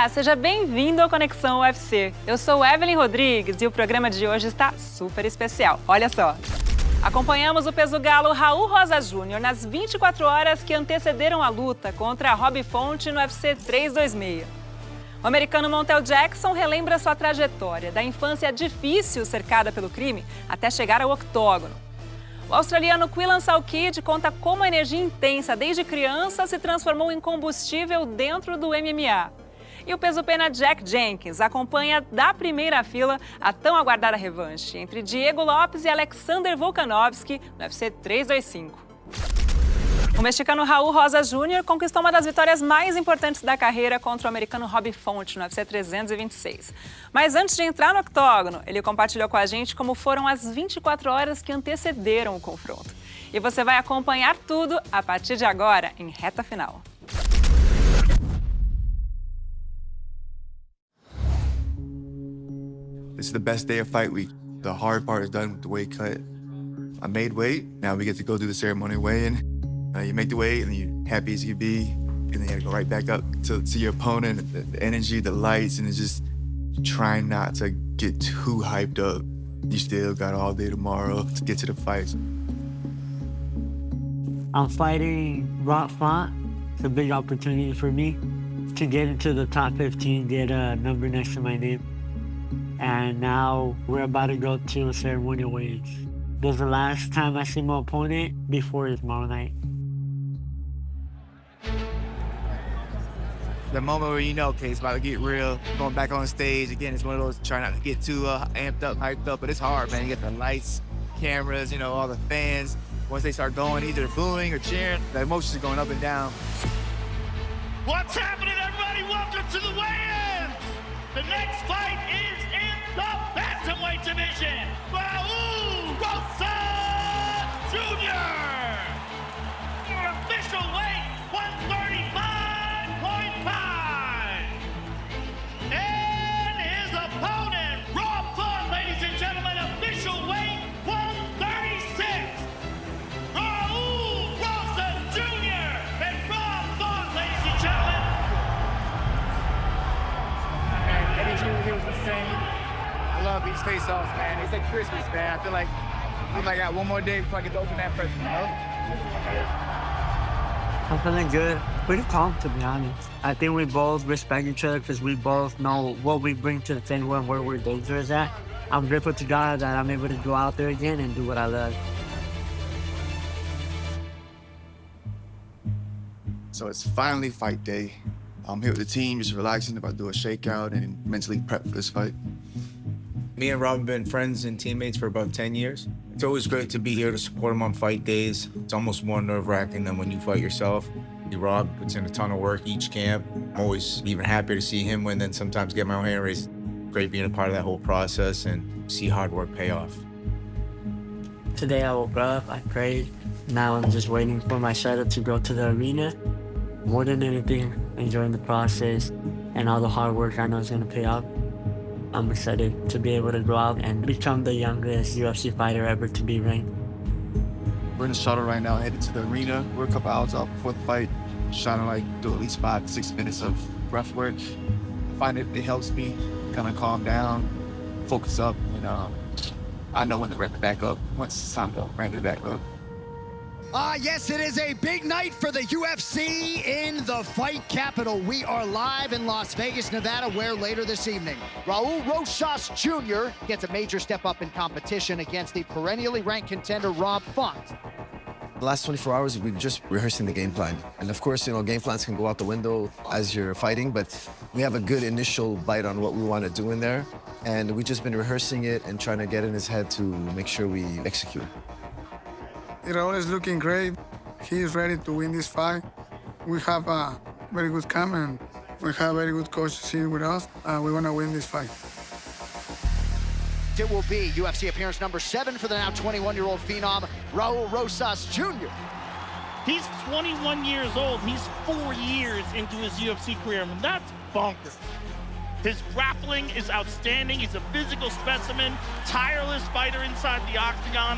Olá, seja bem-vindo ao Conexão UFC. Eu sou Evelyn Rodrigues e o programa de hoje está super especial. Olha só. Acompanhamos o peso galo Raul Rosas Jr nas 24 horas que antecederam a luta contra Rob Font no UFC 326. O americano Montel Jackson relembra sua trajetória da infância difícil cercada pelo crime até chegar ao Octógono. O australiano Quillan Salkilld conta como a energia intensa desde criança se transformou em combustível dentro do MMA. E o peso-pena Jenkins acompanha da primeira fila a tão aguardada revanche entre Diego Lopes e Alexander Volkanovski no UFC 325. O mexicano Raul Rosas Jr conquistou uma das vitórias mais importantes da carreira contra o americano Rob Font no UFC 326. Mas antes de entrar no octógono, ele compartilhou com a gente como foram as 24 horas que antecederam o confronto. E você vai acompanhar tudo a partir de agora, em reta final. This is the best day of fight week. The hard part is done with the weight cut. I made weight. Now we get to go do the ceremonial weigh-in. You make the weight, and you're happy as you be, and then you gotta go right back up to your opponent. The energy, the lights, and it's just trying not to get too hyped up. You still got all day tomorrow to get to the fights. I'm fighting Rob Font. It's a big opportunity for me to get into the top 15, get a number next to my name. And now we're about to go to a ceremonial weigh-in. This is the last time I see my opponent before tomorrow night. The moment where you know, okay, it's about to get real. Going back on stage, again, it's one of those, trying not to get too amped up, hyped up, but it's hard, man. You get the lights, cameras, you know, all the fans. Once they start going, either booing or cheering, the emotions are going up and down. What's happening, everybody? Welcome to the weigh-ins! The next fight is in the bantamweight division. Raul Rosas Jr. Your official weight, 135.5. And his opponent, Rob Font, ladies and gentlemen, official weight, 136. Raul Rosas Jr. and Rob Font, ladies and gentlemen. He was insane. I love these face-offs, man. It's like Christmas, man. I feel like I got one more day before I get to open that present, you know? I'm feeling good. Pretty calm, to be honest. I think we both respect each other because we both know what we bring to the table and where we're dangerous at. I'm grateful to God that I'm able to go out there again and do what I love. So it's finally fight day. I'm here with the team, just relaxing, about to do a shakeout and mentally prep for this fight. Me and Rob have been friends and teammates for about 10 years. It's always great to be here to support him on fight days. It's almost more nerve-wracking than when you fight yourself. Rob puts in a ton of work each camp. I'm always even happier to see him win than sometimes get my own hand raised. Great being a part of that whole process and see hard work pay off. Today I woke up, I prayed. Now I'm just waiting for my shuttle to go to the arena. More than anything, enjoying the process and all the hard work I know is going to pay off. I'm excited to be able to go out and become the youngest UFC fighter ever to be ranked. We're in the shuttle right now, headed to the arena. We're a couple hours out before the fight. Trying to do at least 5 to 6 minutes of breath work. I find it helps me kind of calm down, focus up, and I know when to ramp it back up. Once it's time to ramp it back up. Yes, it is a big night for the UFC in the fight capital. We are live in Las Vegas, Nevada, where later this evening, Raul Rosas Jr. gets a major step up in competition against the perennially ranked contender, Rob Font. The last 24 hours, we've just rehearsing the game plan. And of course, game plans can go out the window as you're fighting, but we have a good initial bite on what we want to do in there. And we've just been rehearsing it and trying to get in his head to make sure we execute. Raul is looking great. He is ready to win this fight. We have a very good camp and we have very good coaches here with us. We want to win this fight. It will be UFC appearance number 7 for the now 21-year-old phenom, Raul Rosas Jr. He's 21 years old. He's 4 years into his UFC career. I mean, that's bonkers. His grappling is outstanding. He's a physical specimen, tireless fighter inside the octagon.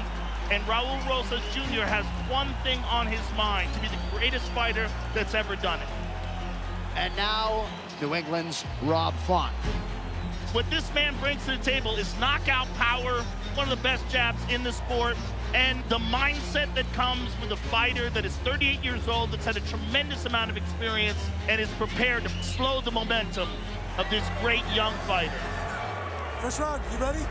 And Raul Rosas Jr. has one thing on his mind, to be the greatest fighter that's ever done it. And now New England's Rob Font. What this man brings to the table is knockout power, one of the best jabs in the sport, and the mindset that comes with a fighter that is 38 years old, that's had a tremendous amount of experience, and is prepared to slow the momentum of this great young fighter. First round, you ready?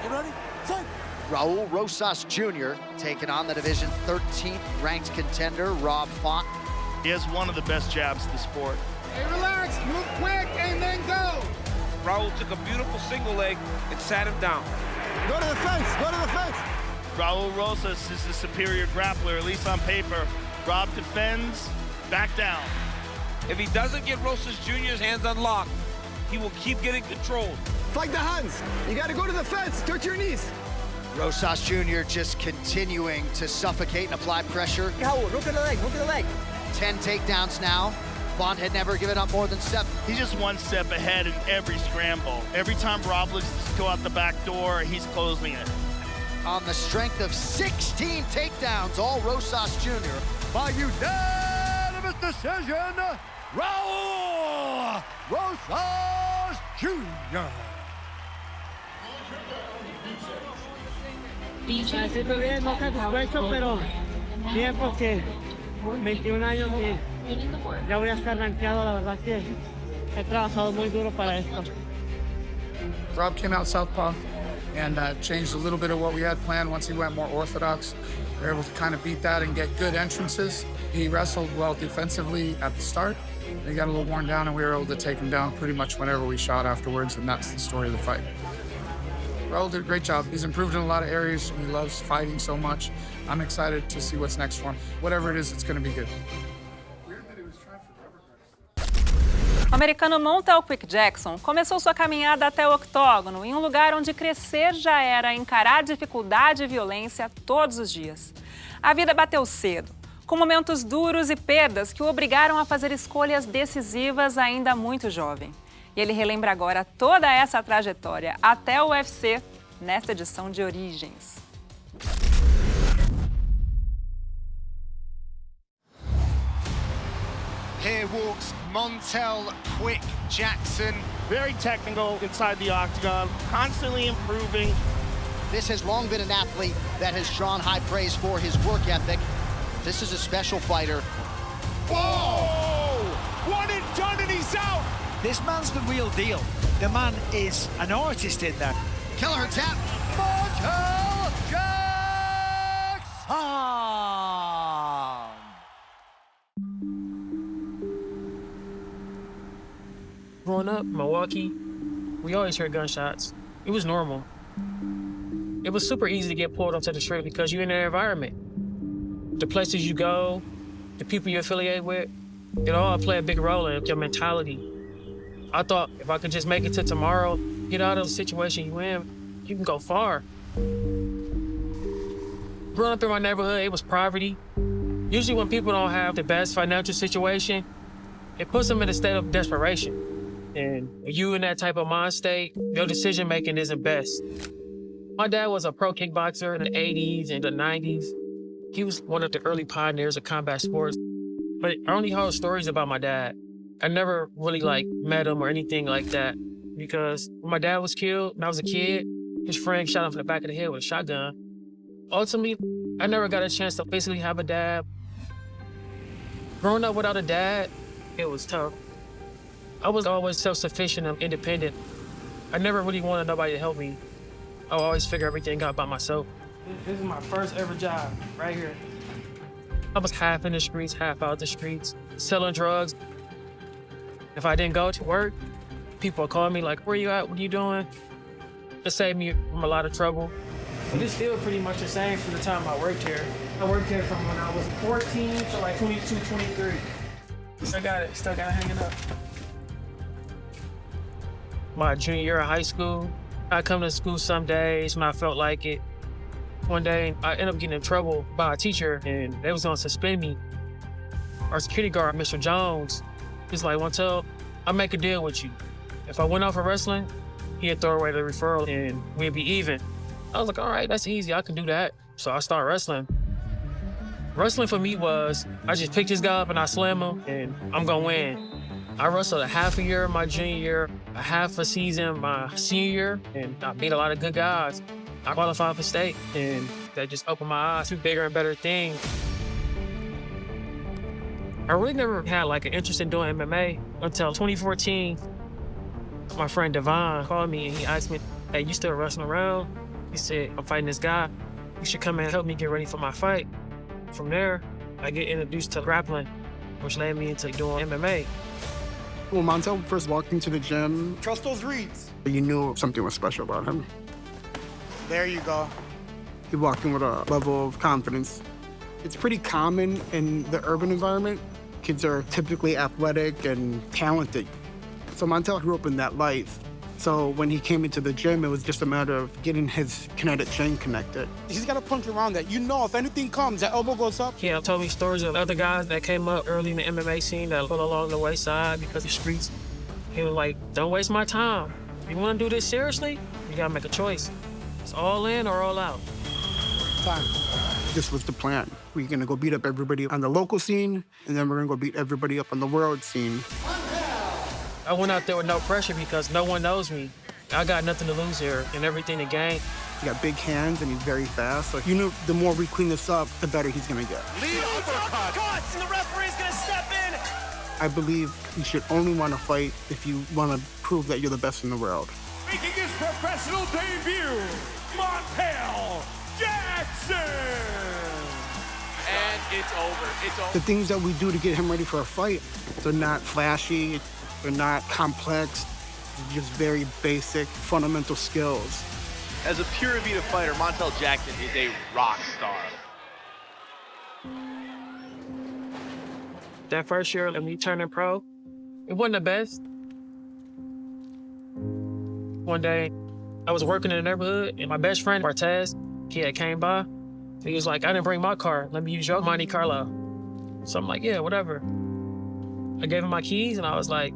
You ready? Fight! Raul Rosas Jr. taking on the division 13th ranked contender, Rob Font. He has one of the best jabs in the sport. Hey, relax, move quick, and then go. Raul took a beautiful single leg and sat him down. Go to the fence, go to the fence. Raul Rosas is the superior grappler, at least on paper. Rob defends, back down. If he doesn't get Rosas Jr.'s hands unlocked, he will keep getting controlled. Fight the hands. You gotta go to the fence, touch your knees. Rosas Jr. just continuing to suffocate and apply pressure. Raul, look at the leg, look at the leg. 10 takedowns now. Font had never given up more than 7. He's just one step ahead in every scramble. Every time Rob looks to go out the back door, he's closing it. On the strength of 16 takedowns, all Rosas Jr. by unanimous decision, Raul Rosas Jr. Estoy bien, no satisfecho, pero bien porque 21 años y ya voy a estar rankeado. La verdad que he trabajado muy duro para esto. Rob came out southpaw and changed a little bit of what we had planned once he went more orthodox. We were able to kind of beat that and get good entrances. He wrestled well defensively at the start. He got a little worn down and we were able to take him down pretty much whenever we shot afterwards, and that's the story of the fight. Raul did a great job. He's improved in a lot of areas. He loves fighting so much. I'm excited to see what's next for him. Whatever it is, it's going to be good. O americano Montel Jackson começou sua caminhada até o Octógono, em um lugar onde crescer já era encarar dificuldade e violência todos os dias. A vida bateu cedo, com momentos duros e perdas que o obrigaram a fazer escolhas decisivas ainda muito jovem. E ele relembra agora toda essa trajetória até o UFC nesta edição de Origens. Here walks Montel Jackson. Very technical inside the octagon, constantly improving. This has long been an athlete that has drawn high praise for his work ethic. This is a special fighter. Whoa! One and done and he's out! This man's the real deal. The man is an artist in there. Kelleher tap. Montel Jackson! Growing up in Milwaukee, we always heard gunshots. It was normal. It was super easy to get pulled onto the street because you're in that environment. The places you go, the people you affiliate with, it all play a big role in your mentality. I thought if I could just make it to tomorrow, get out of the situation you in, you can go far. Growing up in my neighborhood, it was poverty. Usually when people don't have the best financial situation, it puts them in a state of desperation. And when you in that type of mind state, your decision making isn't best. My dad was a pro kickboxer in the 80s and the 90s. He was one of the early pioneers of combat sports. But I only heard stories about my dad. I never really met him or anything like that, because when my dad was killed when I was a kid, his friend shot him from the back of the head with a shotgun. Ultimately, I never got a chance to basically have a dad. Growing up without a dad, it was tough. I was always self-sufficient and independent. I never really wanted nobody to help me. I would always figure everything out by myself. This is my first ever job, right here. I was half in the streets, half out the streets, selling drugs. If I didn't go to work, people would call me like, where you at, what are you doing? It saved me from a lot of trouble. But it's still pretty much the same from the time I worked here. I worked here from when I was 14 to 22, 23. Still got it hanging up. My junior year of high school, I come to school some days when I felt like it. One day, I ended up getting in trouble by a teacher and they was gonna suspend me. Our security guard, Mr. Jones, he's like, Montel, I'll make a deal with you. If I went out for wrestling, he'd throw away the referral and we'd be even. I was like, all right, that's easy, I can do that. So I started wrestling. Wrestling for me was, I just pick this guy up and I slam him and I'm gonna win. I wrestled a half a year my junior year, a half a season my senior year, and I beat a lot of good guys. I qualified for state, and that just opened my eyes to bigger and better things. I really never had like an interest in doing MMA until 2014. My friend Devon called me and he asked me, "Hey, you still wrestling around?" He said, "I'm fighting this guy. You should come and help me get ready for my fight." From there, I get introduced to grappling, which led me into doing MMA. When Montel first walked into the gym, Trust those reads. you knew something was special about him. There you go. He walked in with a level of confidence. It's pretty common in the urban environment. Kids are typically athletic and talented. So Montel grew up in that life. So when he came into the gym, it was just a matter of getting his kinetic chain connected. He's got a punch around that. You know if anything comes, that elbow goes up. He told me stories of other guys that came up early in the MMA scene that fell along the wayside because of the streets. He was like, "Don't waste my time. If you want to do this seriously, you gotta make a choice. It's all in or all out." Time. This was the plan. We're gonna go beat up everybody on the local scene, and then we're gonna go beat everybody up on the world scene. I went out there with no pressure because no one knows me. I got nothing to lose here and everything to gain. He got big hands and he's very fast. So you know, the more we clean this up, the better he's gonna get. Lead uppercut. And the referee's gonna step in. I believe you should only want to fight if you want to prove that you're the best in the world. Making his professional debut, Montel Jackson. And it's over. It's over. The things that we do to get him ready for a fight, they're not flashy, they're not complex, they're just very basic, fundamental skills. As a Pura Vida fighter, Montel Jackson is a rock star. That first year of me turning pro, it wasn't the best. One day, I was working in the neighborhood, and my best friend, Bartez, he had came by. He was like, "I didn't bring my car. Let me use your Monte Carlo." So I'm like, "Yeah, whatever." I gave him my keys, and I was like,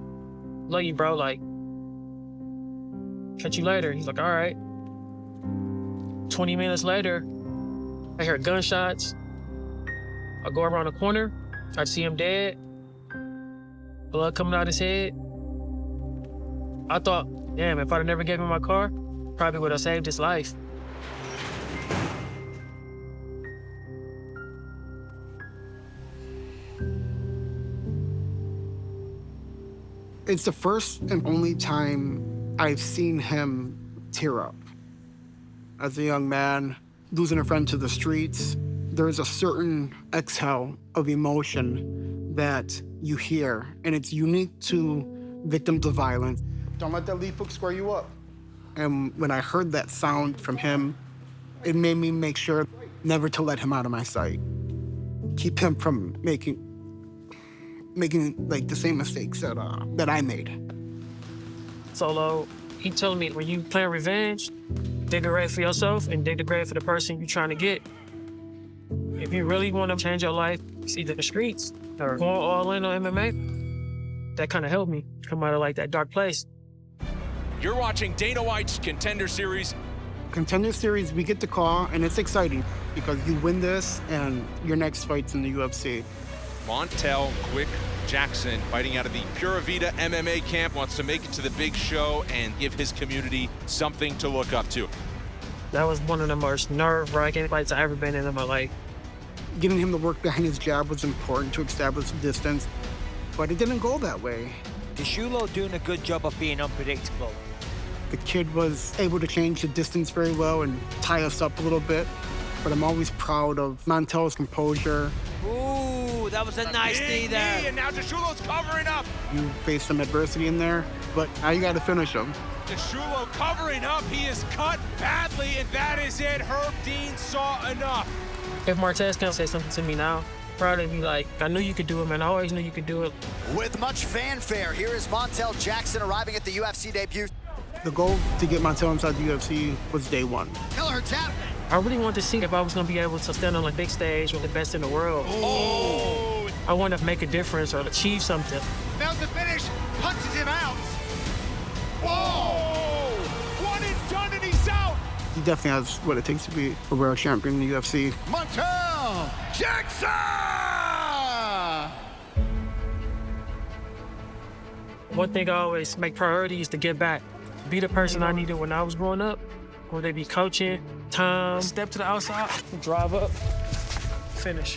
"Love you, bro. Like, catch you later." He's like, "All right." 20 minutes later, I hear gunshots. I go around the corner. I see him dead. Blood coming out his head. I thought, damn, if I'd never gave him my car, probably would have saved his life. It's the first and only time I've seen him tear up. As a young man, losing a friend to the streets, there's a certain exhale of emotion that you hear, and it's unique to victims of violence. Don't let that lead hook square you up. And when I heard that sound from him, it made me make sure never to let him out of my sight. Keep him from making like the same mistakes that I made. Solo, he told me, when you plan revenge, dig a grave for yourself and dig the grave for the person you're trying to get. If you really want to change your life, it's either the streets or going all in on MMA. That kind of helped me come out of like that dark place. You're watching Dana White's Contender Series. Contender Series, we get the call, and it's exciting because you win this and your next fight's in the UFC. Montel Quick Jackson, fighting out of the Pura Vida MMA camp, wants to make it to the big show and give his community something to look up to. That was one of the most nerve-wracking fights I've ever been in my life. Getting him to work behind his jab was important to establish distance, but it didn't go that way. Dishulo doing a good job of being unpredictable. The kid was able to change the distance very well and tie us up a little bit, but I'm always proud of Montel's composure. Ooh, that was a nice knee there. And now Dishulo's covering up. You faced some adversity in there, but now you got to finish him. Dishulo covering up. He is cut badly, and that is it. Herb Dean saw enough. If Martez can say something to me now, probably be like, "I knew you could do it, man. I always knew you could do it." With much fanfare, here is Montel Jackson arriving at the UFC debut. The goal to get Montel inside the UFC was day one. Killer tap. I really wanted to see if I was going to be able to stand on a big stage with the best in the world. Oh! I wanted to make a difference or achieve something. Smells the finish, punches him out. Whoa! One and done, and he's out! He definitely has what it takes to be a world champion in the UFC. Montel Jackson! One thing I always make priority is to give back. Be the person I needed when I was growing up, whether they be coaching, time, step to the outside, drive up, finish.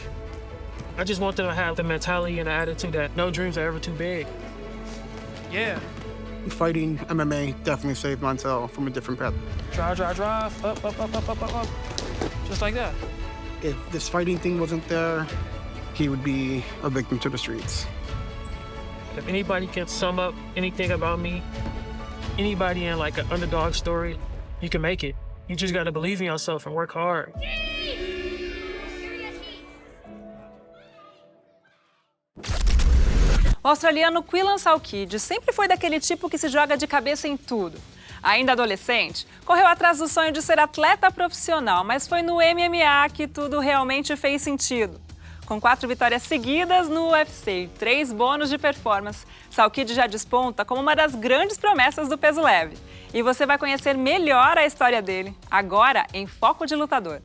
I just want them to have the mentality and the attitude that no dreams are ever too big. Yeah. Fighting MMA definitely saved Montel from a different path. Drive, up. Just like that. If this fighting thing wasn't there, he would be a victim to the streets. If anybody can sum up anything about me, anybody in like an underdog story, you can make it. You just gotta believe in yourself and work hard. O australiano Quillan Salkilld sempre foi daquele tipo que se joga de cabeça em tudo. Ainda adolescente, correu atrás do sonho de ser atleta profissional, mas foi no MMA que tudo realmente fez sentido. Com 4 vitórias seguidas no UFC e 3 bônus de performance, Salkilld já desponta como uma das grandes promessas do peso leve. E você vai conhecer melhor a história dele, agora em Foco de Lutador.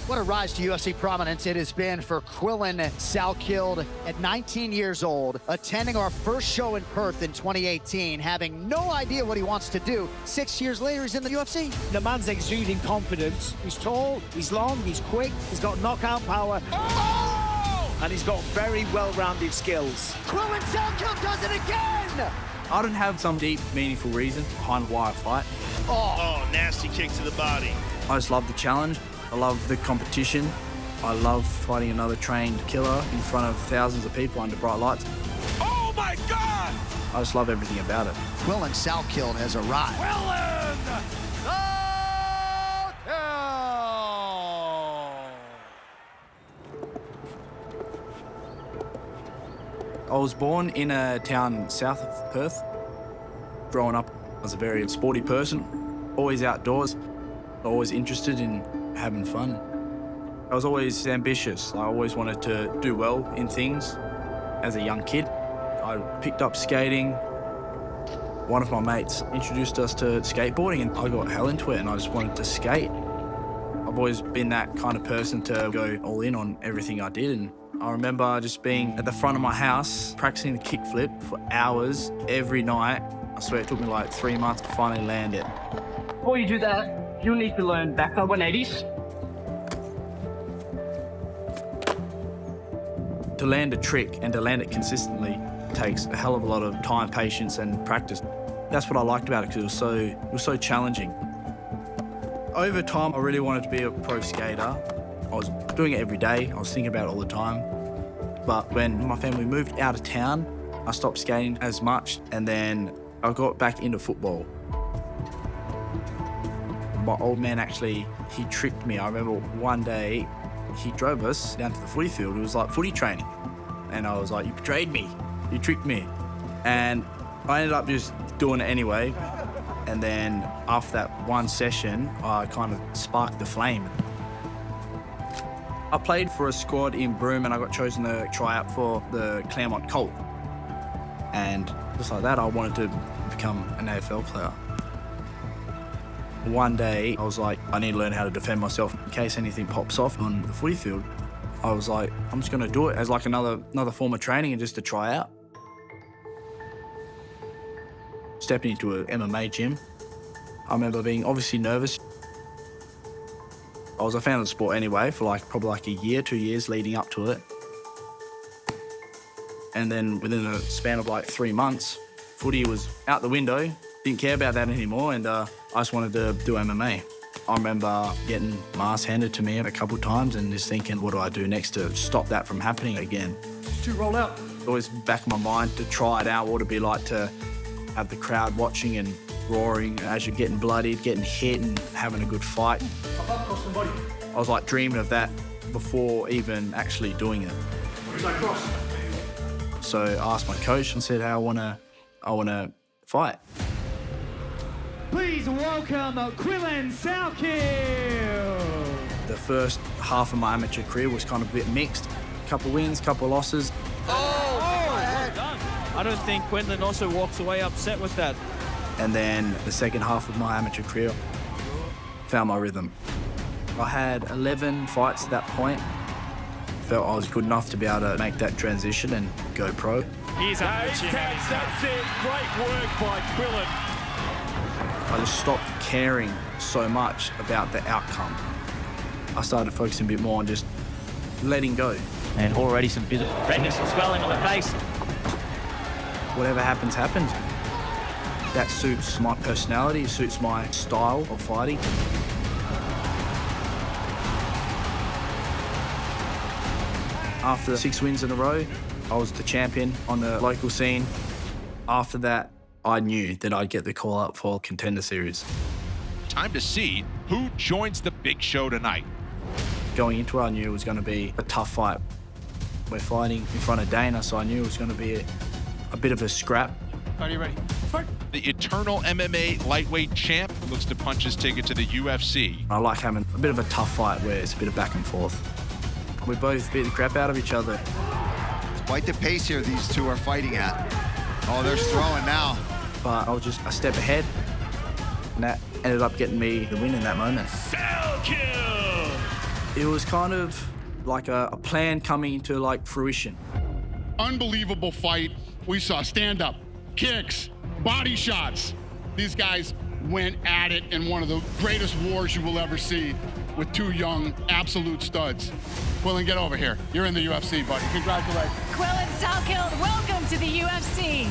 What a rise to UFC prominence it has been for Quillan Salkilld at 19 years old, attending our first show in Perth in 2018, having no idea what he wants to do. 6 years later, he's in the UFC. The man's exuding confidence. He's tall, he's long, he's quick, he's got knockout power. Oh! And he's got very well-rounded skills. Quillan Salkilld does it again! I don't have some deep, meaningful reason behind why I fight. Oh, nasty kick to the body. I just love the challenge. I love the competition. I love fighting another trained killer in front of thousands of people under bright lights. Oh my God! I just love everything about it. Quillan Salkilld has arrived. Quillan! I was born in a town south of Perth. Growing up, I was a very sporty person, always outdoors, always interested in having fun. I was always ambitious. I always wanted to do well in things. As a young kid, I picked up skating. One of my mates introduced us to skateboarding and I got hell into it and I just wanted to skate. I've always been that kind of person to go all in on everything I did, and I remember just being at the front of my house, practicing the kickflip for hours every night. I swear it took me like 3 months to finally land it. Before you do that, you'll need to learn backward 180s. To land a trick and to land it consistently takes a hell of a lot of time, patience and practice. That's what I liked about it, because it was so challenging. Over time, I really wanted to be a pro skater. I was doing it every day. I was thinking about it all the time. But when my family moved out of town, I stopped skating as much, and then I got back into football. My old man actually, he tricked me. I remember one day he drove us down to the footy field. It was like footy training. And I was like, you betrayed me. You tricked me. And I ended up just doing it anyway. And then after that one session, I kind of sparked the flame. I played for a squad in Broome and I got chosen to try out for the Claremont Colt. And just like that, I wanted to become an AFL player. One day, I was like, I need to learn how to defend myself in case anything pops off on the footy field. I was like, I'm just gonna do it as like another form of training and just to try out. Stepping into an MMA gym, I remember being obviously nervous. I was a fan of the sport anyway for probably a year, 2 years leading up to it. And then within a span of 3 months, footy was out the window. Didn't care about that anymore, and I just wanted to do MMA. I remember getting my ass handed to me a couple of times and just thinking, what do I do next to stop that from happening again? To roll out. Always back in my mind to try it out, what it'd be like to have the crowd watching and roaring as you're getting bloodied, getting hit and having a good fight. I was dreaming of that before even actually doing it. Where's that cross? So I asked my coach and said, I wanna fight. Please welcome Quillan Salkilld. The first half of my amateur career was kind of a bit mixed. Couple wins, couple losses. Well done. I don't think Quillan also walks away upset with that. And then the second half of my amateur career, found my rhythm. I had 11 fights at that point. Felt I was good enough to be able to make that transition and go pro. He's that's it. Great work by Quillan. I just stopped caring so much about the outcome. I started focusing a bit more on just letting go. And already some bit of redness and swelling on the face. Whatever happens, happens. That suits my personality, it suits my style of fighting. After 6 wins in a row, I was the champion on the local scene. After that, I knew that I'd get the call up for Contender Series. Time to see who joins the big show tonight. Going into it, I knew it was going to be a tough fight. We're fighting in front of Dana, so I knew it was going to be a bit of a scrap. Are you ready? Fight. The eternal MMA lightweight champ looks to punch his ticket to the UFC. I like having a bit of a tough fight where it's a bit of back and forth. We both beat the crap out of each other. Quite the pace here these two are fighting at. Oh, they're throwing now. But I was just a step ahead, and that ended up getting me the win in that moment. Salkilld! It was kind of like a plan coming into like fruition. Unbelievable fight. We saw stand-up, kicks, body shots. These guys went at it in one of the greatest wars you will ever see with two young absolute studs. Quillan, get over here. You're in the UFC, buddy. Congratulations. Quillan Salkilld, welcome to the UFC.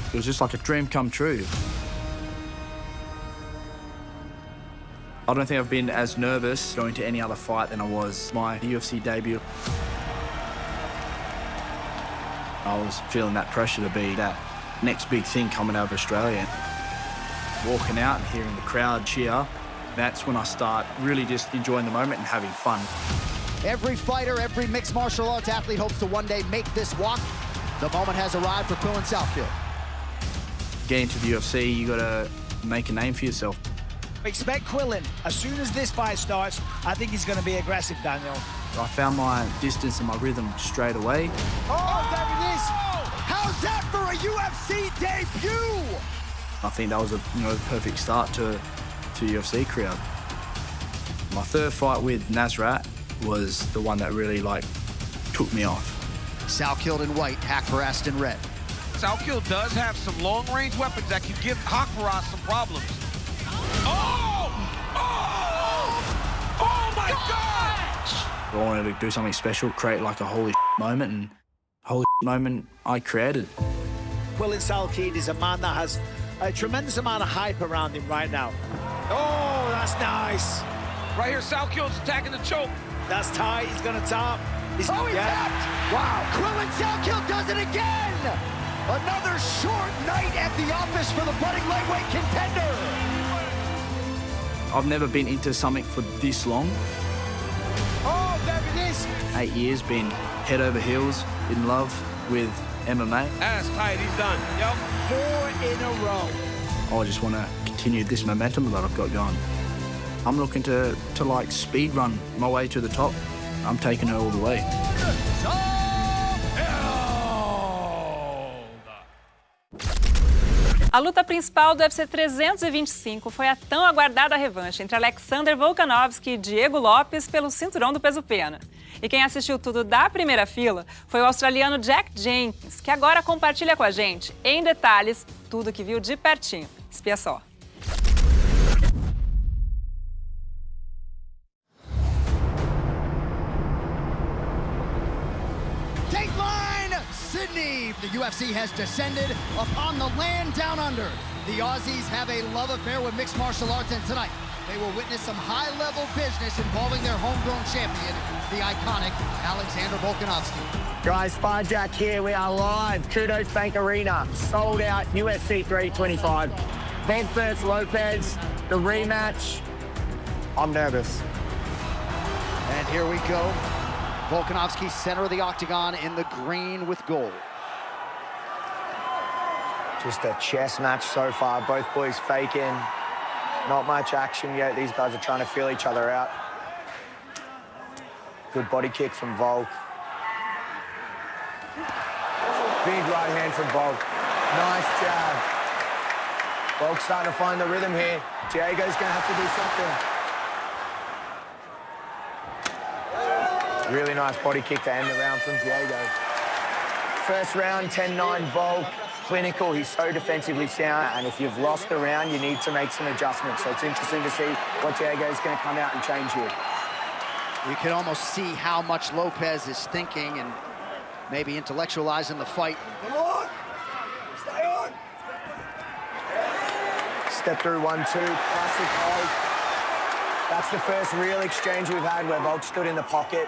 It was just like a dream come true. I don't think I've been as nervous going to any other fight than I was my UFC debut. I was feeling that pressure to be that next big thing coming out of Australia. Walking out and hearing the crowd cheer, that's when I start really just enjoying the moment and having fun. Every fighter, every mixed martial arts athlete hopes to one day make this walk. The moment has arrived for Quillan Salkilld. Getting to the UFC, you gotta make a name for yourself. Expect Quillan. As soon as this fight starts, I think he's going to be aggressive, Daniel. I found my distance and my rhythm straight away. Oh, there it is! How's that for a UFC debut? I think that was a perfect start to UFC career. My third fight with Nasrat was the one that really took me off. Salkilld in white, Hakparast in red. Salkilld does have some long-range weapons that can give Hakparast some problems. Oh! Oh! Oh my gosh! I wanted to do something special, create like a holy moment, and holy moment I created. Quillan Salkilld is a man that has a tremendous amount of hype around him right now. Oh, that's nice. Right here, Salkild's attacking the choke. That's tight, he's gonna top. He's tapped! Wow, Quillan Salkilld does it again! Another short night at the office for the budding lightweight contender! I've never been into something for this long. Oh, there it is! 8 years, been head over heels in love with MMA. That's tight, he's done. Yep. 4 in a row. I just want to continue this momentum that I've got going. I'm looking to speed run my way to the top. I'm taking it all the way. A luta principal do UFC 325 foi a tão aguardada revanche entre Alexander Volkanovski e Diego Lopes pelo cinturão do peso-pena. E quem assistiu tudo da primeira fila foi o australiano Jenkins, que agora compartilha com a gente, em detalhes, tudo que viu de pertinho. Espia só. Sydney, the UFC has descended upon the land down under. The Aussies have a love affair with mixed martial arts, and tonight they will witness some high-level business involving their homegrown champion, the iconic Alexander Volkanovski. Guys, Farjack here, we are live. Kudos Bank Arena, sold out UFC 325. Volk vs Lopez, the rematch. I'm nervous. And here we go. Volkanovski, center of the octagon in the green with gold. Just a chess match so far. Both boys faking. Not much action yet. These guys are trying to feel each other out. Good body kick from Volk. Big right hand from Volk. Nice jab. Volk's starting to find the rhythm here. Diego's going to have to do something. Really nice body kick to end the round from Diego. First round, 10-9 Volk. Clinical, he's so defensively sound, and if you've lost the round, you need to make some adjustments. So it's interesting to see what Diego's going to come out and change here. You can almost see how much Lopes is thinking and maybe intellectualizing the fight. Come on! Stay on! Step through 1-2, classic hold. That's the first real exchange we've had where Volk stood in the pocket.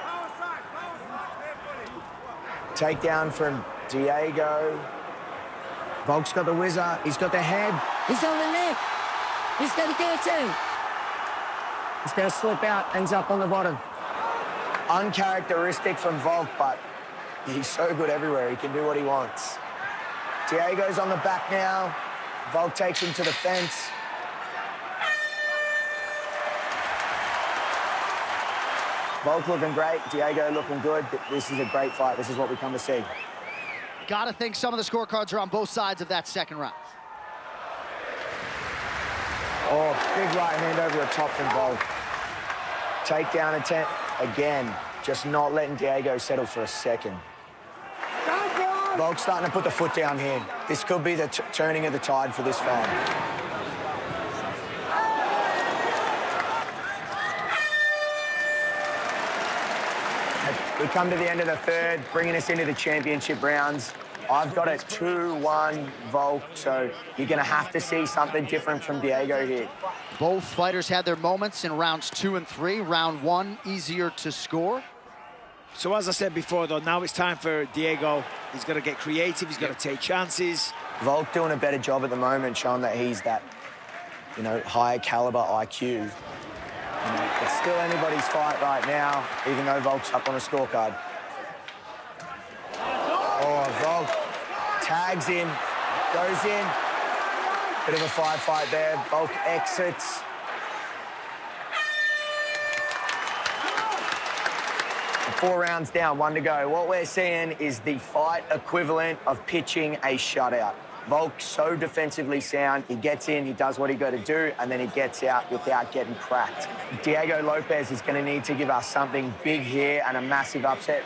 Takedown from Diego. Volk's got the whizzer, he's got the head. He's on the neck. He's going to get in. He's going to slip out, ends up on the bottom. Uncharacteristic from Volk, but he's so good everywhere. He can do what he wants. Diego's on the back now. Volk takes him to the fence. Volk looking great, Diego looking good. This is a great fight. This is what we come to see. Gotta think some of the scorecards are on both sides of that second round. Oh, big right hand over the top from Volk. Takedown attempt again. Just not letting Diego settle for a second. Volk's starting to put the foot down here. This could be the turning of the tide for this fight. We come to the end of the third, bringing us into the championship rounds. I've got it 2-1 Volk, so you're going to have to see something different from Diego here. Both fighters had their moments in rounds 2 and 3. Round 1, easier to score. So as I said before, though, now it's time for Diego. He's got to get creative, he's got to take chances. Volk doing a better job at the moment, showing that he's that, you know, higher caliber IQ. It's still anybody's fight right now, even though Volk's up on a scorecard. Oh, Volk tags in, goes in. Bit of a fight there. Volk exits. And 4 rounds down, 1 to go. What we're seeing is the fight equivalent of pitching a shutout. Volk's so defensively sound, he gets in, he does what he got to do, and then he gets out without getting cracked. Diego Lopes is going to need to give us something big here and a massive upset.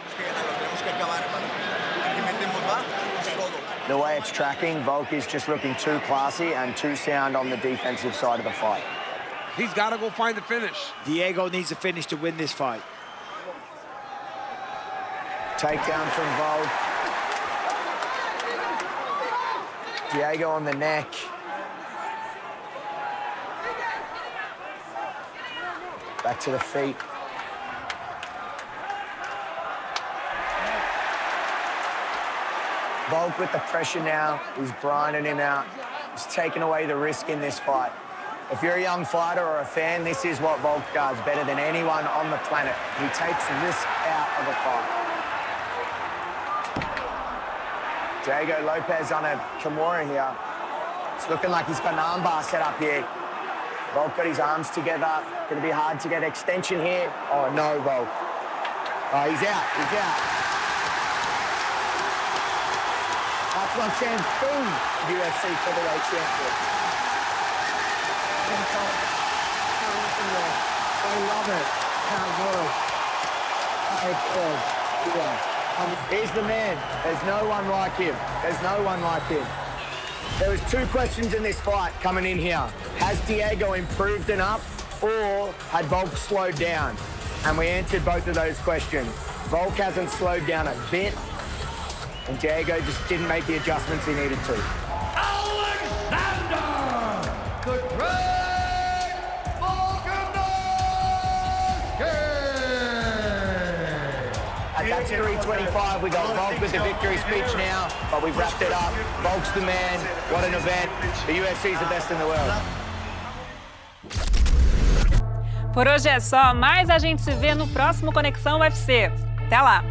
The way it's tracking, Volk is just looking too classy and too sound on the defensive side of the fight. He's got to go find the finish. Diego needs a finish to win this fight. Takedown from Volk. Diego on the neck. Back to the feet. Volk with the pressure now. He's grinding him out. He's taking away the risk in this fight. If you're a young fighter or a fan, this is what Volk does better than anyone on the planet. He takes the risk out of a fight. Diego Lopes on a Kimura here. It's looking like he's got an armbar set up here. Volk got his arms together. Gonna be hard to get extension here. Oh, no, Volk. Oh, he's out, he's out. That's one chance, boom, UFC featherweight champion. I love it. How good. He's the man. There's no one like him. There's no one like him. There was 2 questions in this fight coming in here. Has Diego improved enough, or had Volk slowed down? And we answered both of those questions. Volk hasn't slowed down a bit, and Diego just didn't make the adjustments he needed to. Alexander the Great Volkanovski! That's 3:25. We got Volk with the victory speech now, but we've wrapped it up. Volk's the man. What an event. The UFC is the best in the world. Por hoje é só, mas a gente se vê no próximo Conexão UFC. Até lá!